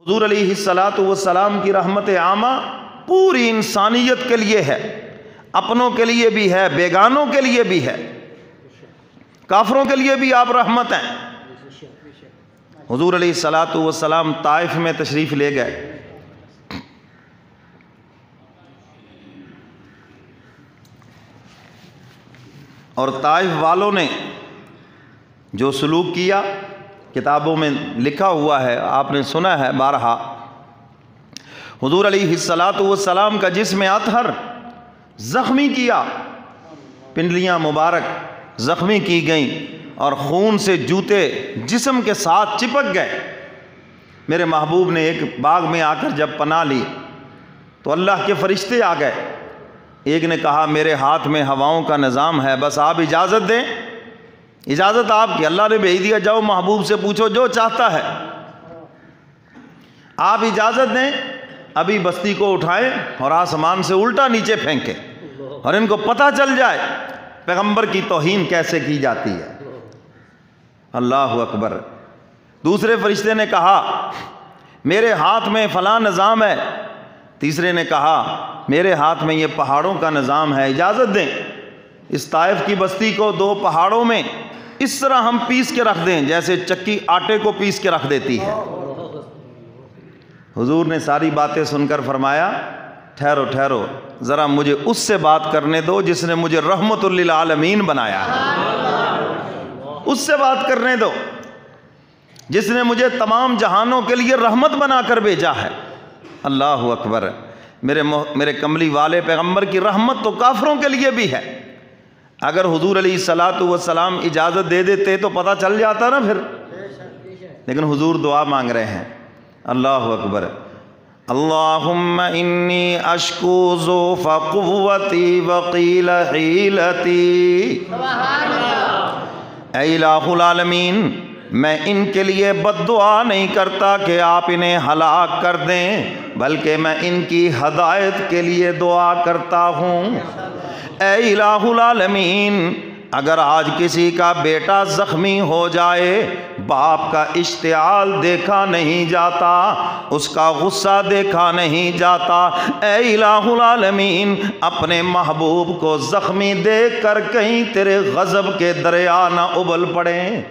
حضور علیہ الصلاۃ والسلام کی رحمت عامہ پوری انسانیت کے لیے ہے، اپنوں کے لیے بھی ہے، بیگانوں کے لیے بھی ہے، کافروں کے لیے بھی آپ رحمت ہیں۔ حضور علیہ الصلاۃ والسلام طائف میں تشریف لے گئے، اور طائف والوں نے جو سلوک کیا کتابوں میں لکھا ہوا ہے، آپ نے سنا ہے بارہا۔ حضور علیہ الصلاۃ والسلام کا جسم اطہر زخمی کیا، پنڈلیاں مبارک زخمی کی گئیں اور خون سے جوتے جسم کے ساتھ چپک گئے۔ میرے محبوب نے ایک باغ میں آ کر جب پناہ لی تو اللہ کے فرشتے آ گئے۔ ایک نے کہا میرے ہاتھ میں ہواؤں کا نظام ہے، بس آپ اجازت دیں، اجازت آپ کی۔ اللہ نے بھیج دیا، جاؤ محبوب سے پوچھو جو چاہتا ہے، آپ اجازت دیں، ابھی بستی کو اٹھائیں اور آسمان سے الٹا نیچے پھینکیں اور ان کو پتہ چل جائے پیغمبر کی توہین کیسے کی جاتی ہے۔ اللہ اکبر۔ دوسرے فرشتے نے کہا میرے ہاتھ میں فلاں نظام ہے، تیسرے نے کہا میرے ہاتھ میں یہ پہاڑوں کا نظام ہے، اجازت دیں اس طائف کی بستی کو دو پہاڑوں میں اس طرح ہم پیس کے رکھ دیں جیسے چکی آٹے کو پیس کے رکھ دیتی ہے۔ حضور نے ساری باتیں سن کر فرمایا ٹھہرو ٹھہرو، ذرا مجھے اس سے بات کرنے دو جس نے مجھے رحمت للعالمین بنایا ہے، اس سے بات کرنے دو جس نے مجھے تمام جہانوں کے لیے رحمت بنا کر بھیجا ہے۔ اللہ اکبر۔ میرے کملی والے پیغمبر کی رحمت تو کافروں کے لیے بھی ہے۔ اگر حضور علیہ الصلاۃ والسلام اجازت دے دیتے تو پتہ چل جاتا نا پھر، لیکن حضور دعا مانگ رہے ہیں۔ اللہ اکبر۔ اللہم انی اشکو ضعف قوتی وقیل حیلتی۔ اے الہ العالمین، میں ان کے لیے بد دعا نہیں کرتا کہ آپ انہیں ہلاک کر دیں، بلکہ میں ان کی ہدایت کے لیے دعا کرتا ہوں۔ اے الہ العالمین، اگر آج کسی کا بیٹا زخمی ہو جائے، باپ کا اشتعال دیکھا نہیں جاتا، اس کا غصہ دیکھا نہیں جاتا، اے الہ العالمین اپنے محبوب کو زخمی دیکھ کر کہیں تیرے غضب کے دریا نہ ابل پڑیں۔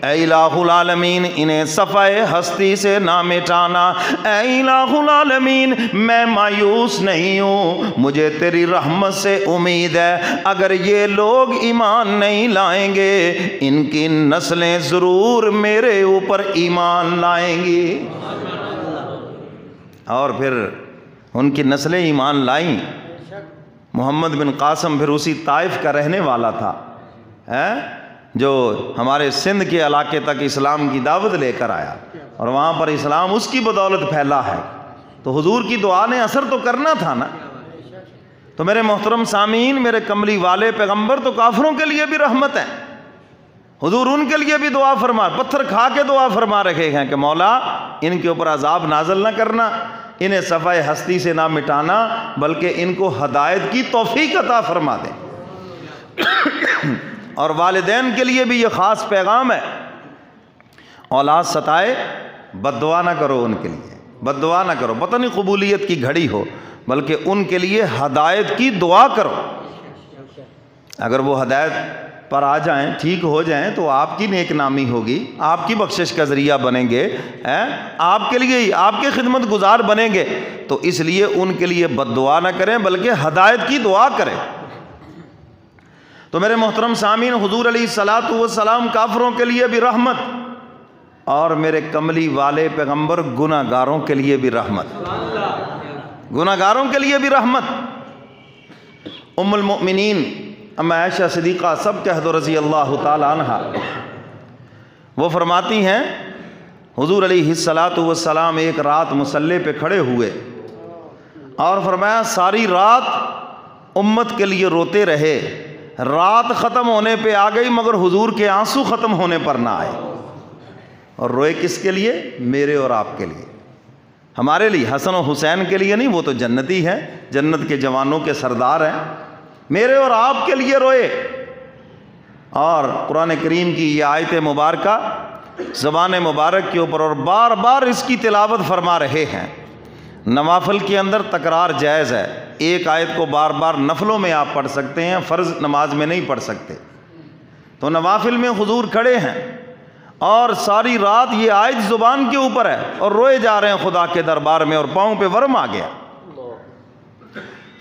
اے الہ العالمین انہیں صفحہ ہستی سے نہ مٹانا۔ اے الہ العالمین میں مایوس نہیں ہوں، مجھے تیری رحمت سے امید ہے، اگر یہ لوگ ایمان نہیں لائیں گے ان کی نسلیں ضرور میرے اوپر ایمان لائیں گی۔ اور پھر ان کی نسلیں ایمان لائیں۔ محمد بن قاسم پھر اسی طائف کا رہنے والا تھا، جو ہمارے سندھ کے علاقے تک اسلام کی دعوت لے کر آیا، اور وہاں پر اسلام اس کی بدولت پھیلا ہے۔ تو حضور کی دعا نے اثر تو کرنا تھا نا۔ تو میرے محترم سامعین، میرے کملی والے پیغمبر تو کافروں کے لیے بھی رحمت ہے۔ حضور ان کے لیے بھی دعا فرما، پتھر کھا کے دعا فرما رکھے ہیں کہ مولا ان کے اوپر عذاب نازل نہ کرنا، انہیں صفحہ ہستی سے نہ مٹانا، بلکہ ان کو ہدایت کی توفیق عطا فرما دیں۔ اور والدین کے لیے بھی یہ خاص پیغام ہے، اولاد ستائے بد دعا نہ کرو، ان کے لیے بد دعا نہ کرو، پتہ نہیں قبولیت کی گھڑی ہو، بلکہ ان کے لیے ہدایت کی دعا کرو۔ اگر وہ ہدایت پر آ جائیں، ٹھیک ہو جائیں، تو آپ کی نیک نامی ہوگی، آپ کی بخشش کا ذریعہ بنیں گے، آپ کے لیے آپ کے خدمت گزار بنیں گے۔ تو اس لیے ان کے لیے بد دعا نہ کریں، بلکہ ہدایت کی دعا کریں۔ تو میرے محترم سامعین، حضور علیہ الصلاۃ والسلام کافروں کے لیے بھی رحمت، اور میرے کملی والے پیغمبر گناہ گاروں کے لیے بھی رحمت، گناہ گاروں کے لیے بھی رحمت۔ ام المؤمنین ام عائشہ صدیقہ سب کہہ دو رضی اللہ تعالی عنہا، وہ فرماتی ہیں حضور علیہ الصلاۃ والسلام ایک رات مصلی پہ کھڑے ہوئے اور فرمایا ساری رات امت کے لیے روتے رہے، رات ختم ہونے پہ آ گئی مگر حضور کے آنسو ختم ہونے پر نہ آئے۔ اور روئے کس کے لیے؟ میرے اور آپ کے لیے، ہمارے لیے، حسن و حسین کے لیے نہیں، وہ تو جنتی ہیں، جنت کے جوانوں کے سردار ہیں، میرے اور آپ کے لیے روئے۔ اور قرآن کریم کی یہ آیت مبارکہ زبان مبارک کے اوپر، اور بار بار اس کی تلاوت فرما رہے ہیں۔ نوافل کے اندر تکرار جائز ہے، ایک آیت کو بار بار نفلوں میں آپ پڑھ سکتے ہیں، فرض نماز میں نہیں پڑھ سکتے۔ تو نوافل میں حضور کھڑے ہیں اور ساری رات یہ آیت زبان کے اوپر ہے اور روئے جا رہے ہیں خدا کے دربار میں، اور پاؤں پہ ورم آ گیا۔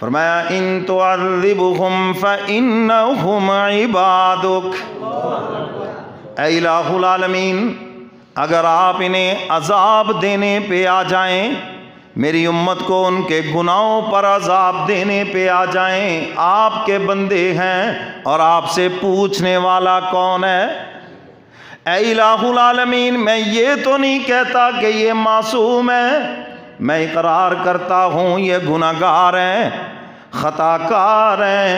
فرمایا ان تعذبهم فإنهم عبادک، اے الہ العالمین اگر آپ انہیں عذاب دینے پہ آ جائیں، میری امت کو ان کے گناہوں پر عذاب دینے پہ آ جائیں، آپ کے بندے ہیں اور آپ سے پوچھنے والا کون ہے؟ اے الہ العالمین میں یہ تو نہیں کہتا کہ یہ معصوم ہے، میں اقرار کرتا ہوں یہ گناہگار ہیں، خطا کار ہیں،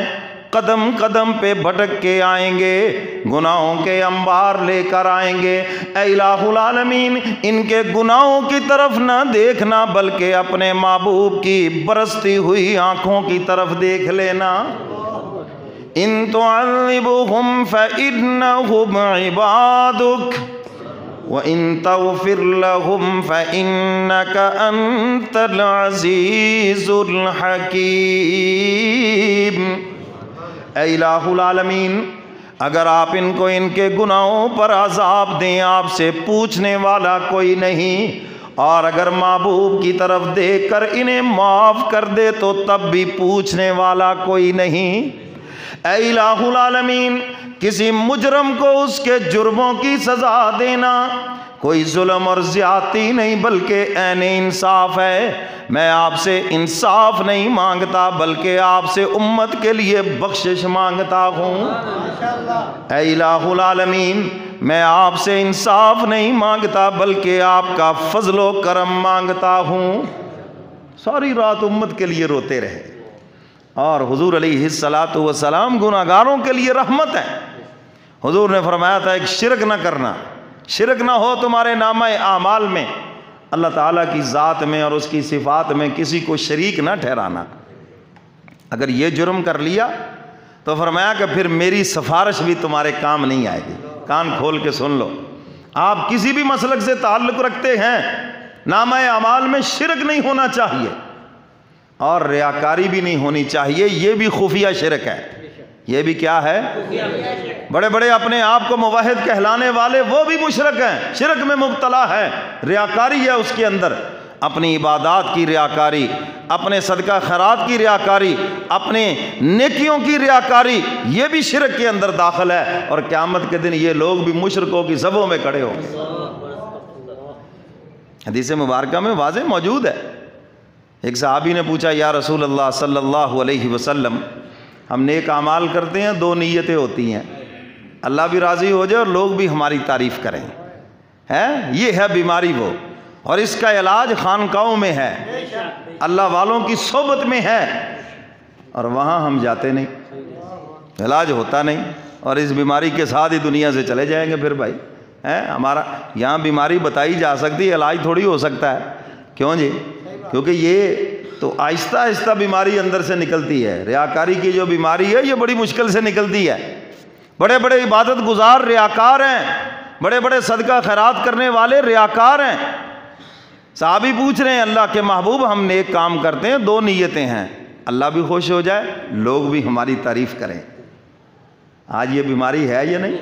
قدم قدم پہ بھٹک کے آئیں گے، گناہوں کے انبار لے کر آئیں گے۔ اے الہ العالمین ان کے گناہوں کی طرف نہ دیکھنا بلکہ اپنے محبوب کی برستی ہوئی آنکھوں کی طرف دیکھ لینا۔ ان تعذبهم فإنهم عبادک وَإِن تَغْفِرْ لَهُمْ فَإِنَّكَ أَنْتَ الْعَزِيزُ الْحَكِيمُ۔ اے الہ العالمین اگر آپ ان کو ان کے گناہوں پر عذاب دیں، آپ سے پوچھنے والا کوئی نہیں، اور اگر محبوب کی طرف دیکھ کر انہیں معاف کر دے تو تب بھی پوچھنے والا کوئی نہیں۔ اے الہ العالمین کسی مجرم کو اس کے جرموں کی سزا دینا کوئی ظلم اور زیادتی نہیں بلکہ عین انصاف ہے۔ میں آپ سے انصاف نہیں مانگتا بلکہ آپ سے امت کے لیے بخشش مانگتا ہوں۔ اے الہ العالمین میں آپ سے انصاف نہیں مانگتا بلکہ آپ کا فضل و کرم مانگتا ہوں۔ ساری رات امت کے لیے روتے رہے، اور حضور علیہ الصلاۃ والسلام گناہگاروں کے لیے رحمت ہے۔ حضور نے فرمایا تھا ایک شرک نہ کرنا، شرک نہ ہو تمہارے نامہ اعمال میں، اللہ تعالیٰ کی ذات میں اور اس کی صفات میں کسی کو شریک نہ ٹھہرانا۔ اگر یہ جرم کر لیا تو فرمایا کہ پھر میری سفارش بھی تمہارے کام نہیں آئے گی۔ کان کھول کے سن لو، آپ کسی بھی مسلک سے تعلق رکھتے ہیں، نامہ اعمال میں شرک نہیں ہونا چاہیے اور ریاکاری بھی نہیں ہونی چاہیے، یہ بھی خفیہ شرک ہے۔ یہ بھی کیا ہے؟ بڑے بڑے اپنے آپ کو موحد کہلانے والے وہ بھی مشرک ہیں، شرک میں مبتلا ہے، ریاکاری ہے اس کے اندر، اپنی عبادات کی ریاکاری، اپنے صدقہ خیرات کی ریاکاری، اپنے نیکیوں کی ریاکاری، یہ بھی شرک کے اندر داخل ہے، اور قیامت کے دن یہ لوگ بھی مشرکوں کی صفوں میں کھڑے ہوں گے۔ حدیث مبارکہ میں واضح موجود ہے۔ ایک صحابی نے پوچھا یا رسول اللہ صلی اللہ علیہ وسلم ہم نیک اعمال کرتے ہیں، دو نیتیں ہوتی ہیں، اللہ بھی راضی ہو جائے اور لوگ بھی ہماری تعریف کریں، یہ ہے بیماری وہ، اور اس کا علاج خانقاہوں میں ہے، اللہ والوں کی صحبت میں ہے، اور وہاں ہم جاتے نہیں، علاج ہوتا نہیں، اور اس بیماری کے ساتھ ہی دنیا سے چلے جائیں گے پھر بھائی۔ ہمارا یہاں بیماری بتائی جا سکتی ہے، علاج تھوڑی ہو سکتا ہے، کیوں جی؟ کیونکہ یہ تو آہستہ آہستہ بیماری اندر سے نکلتی ہے۔ ریاکاری کی جو بیماری ہے یہ بڑی مشکل سے نکلتی ہے۔ بڑے بڑے عبادت گزار ریاکار ہیں، بڑے بڑے صدقہ خیرات کرنے والے ریاکار ہیں۔ صحابی پوچھ رہے ہیں اللہ کے محبوب ہم نیک کام کرتے ہیں، دو نیتیں ہیں، اللہ بھی خوش ہو جائے، لوگ بھی ہماری تعریف کریں۔ آج یہ بیماری ہے یا نہیں؟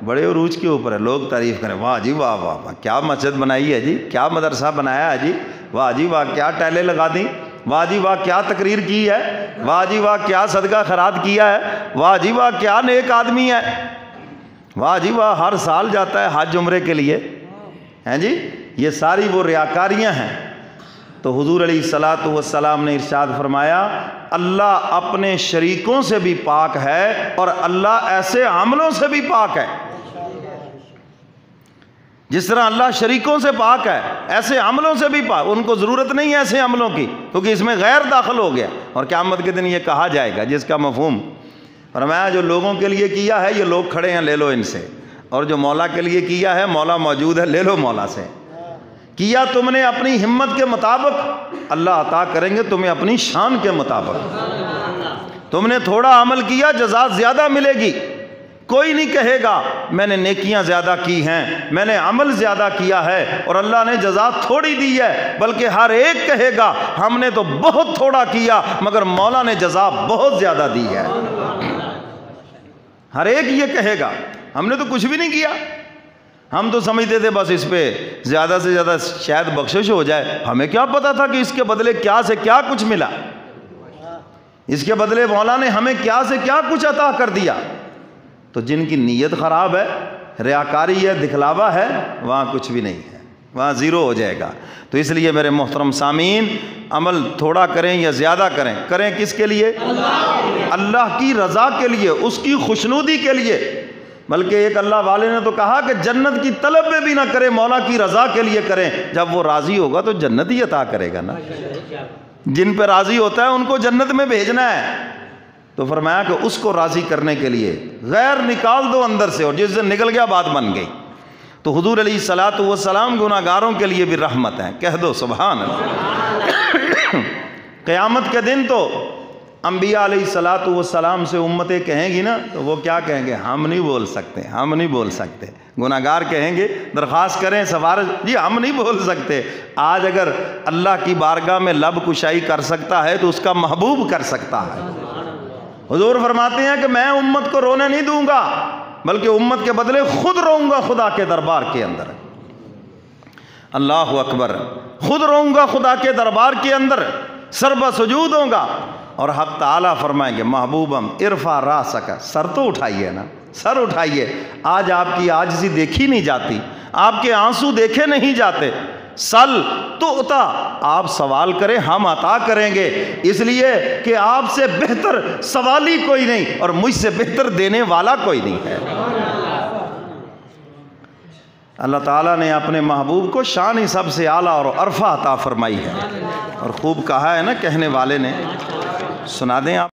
بڑے عروج کے اوپر ہے، لوگ تعریف کریں، واہ جی واہ واہ واہ، کیا مسجد بنائی ہے جی، کیا مدرسہ بنایا ہے جی، واہ جی واہ کیا ٹیلیں لگا دیں، واہ جی واہ کیا تقریر کی ہے، واہ جی واہ کیا صدقہ خیرات کیا ہے، واہ جی واہ کیا نیک آدمی ہے، واہ جی واہ ہر سال جاتا ہے حج عمرے کے لیے، ہیں جی، یہ ساری وہ ریاکاریاں ہیں۔ تو حضور علیہ الصلاۃ والسلام نے ارشاد فرمایا اللہ اپنے شریکوں سے بھی پاک ہے اور اللہ ایسے عملوں سے بھی پاک ہے۔ جس طرح اللہ شریکوں سے پاک ہے ایسے عملوں سے بھی پاک، ان کو ضرورت نہیں ہے ایسے عملوں کی کیونکہ اس میں غیر داخل ہو گیا، اور قیامت کے دن یہ کہا جائے گا جس کا مفہوم فرمایا جو لوگوں کے لیے کیا ہے یہ لوگ کھڑے ہیں لے لو ان سے، اور جو مولا کے لیے کیا ہے مولا موجود ہے لے لو مولا سے۔ کیا تم نے اپنی ہمت کے مطابق اللہ عطا کریں گے تمہیں اپنی شان کے مطابق، تم نے تھوڑا عمل کیا جزا زیادہ ملے گی، کوئی نہیں کہے گا میں نے نیکیاں زیادہ کی ہیں، میں نے عمل زیادہ کیا ہے اور اللہ نے جزا تھوڑی دی ہے، بلکہ ہر ایک کہے گا ہم نے تو بہت تھوڑا کیا مگر مولا نے جزا بہت زیادہ دی ہے۔ ہر ایک یہ کہے گا ہم نے تو کچھ بھی نہیں کیا، ہم تو سمجھتے تھے بس اس پہ زیادہ سے زیادہ شاید بخشش ہو جائے، ہمیں کیا پتا تھا کہ اس کے بدلے کیا سے کیا کچھ ملا، اس کے بدلے مولا نے ہمیں کیا سے کیا کچھ عطا کر دیا۔ تو جن کی نیت خراب ہے، ریاکاری ہے، دکھلاوا ہے، وہاں کچھ بھی نہیں ہے، وہاں زیرو ہو جائے گا۔ تو اس لیے میرے محترم سامعین، عمل تھوڑا کریں یا زیادہ کریں، کریں کس کے لیے؟ اللہ کی رضا کے لیے، اس کی خوشنودی کے لیے۔ بلکہ ایک اللہ والے نے تو کہا کہ جنت کی طلب میں بھی نہ کریں، مولا کی رضا کے لیے کریں، جب وہ راضی ہوگا تو جنت ہی عطا کرے گا نا۔ جن پہ راضی ہوتا ہے ان کو جنت میں بھیجنا ہے۔ تو فرمایا کہ اس کو راضی کرنے کے لیے غیر نکال دو اندر سے، اور جس دن نکل گیا بات بن گئی۔ تو حضور علیہ الصلوۃ والسلام گناہگاروں کے لیے بھی رحمت ہیں، کہہ دو سبحان اللہ۔ قیامت کے دن تو انبیاء علیہ الصلوۃ والسلام سے امتیں کہیں گی نا، تو وہ کیا کہیں گے؟ ہم نہیں بول سکتے، ہم نہیں بول سکتے۔ گناہگار کہیں گے، درخواست کریں سفارش، جی ہم نہیں بول سکتے۔ آج اگر اللہ کی بارگاہ میں لب کشائی کر سکتا ہے تو اس کا محبوب کر سکتا ہے۔ حضور فرماتے ہیں کہ میں امت کو رونے نہیں دوں گا، بلکہ امت کے بدلے خود روؤں گا خدا کے دربار کے اندر۔ اللہ اکبر، خود روؤں گا خدا کے دربار کے اندر، سر بسجود ہوں گا۔ اور حق تعالیٰ فرمائیں گے محبوبم ارفع راسک، سر تو اٹھائیے نا، سر اٹھائیے۔ آج آپ کی عاجزی دیکھی نہیں جاتی، آپ کے آنسو دیکھے نہیں جاتے۔ سل تو عطا، آپ سوال کریں ہم عطا کریں گے، اس لیے کہ آپ سے بہتر سوالی کوئی نہیں اور مجھ سے بہتر دینے والا کوئی نہیں ہے۔ اللہ تعالیٰ نے اپنے محبوب کو شان ہی سب سے اعلیٰ اور عرفہ عطا فرمائی ہے، اور خوب کہا ہے نا کہنے والے نے، سنا دیں آپ۔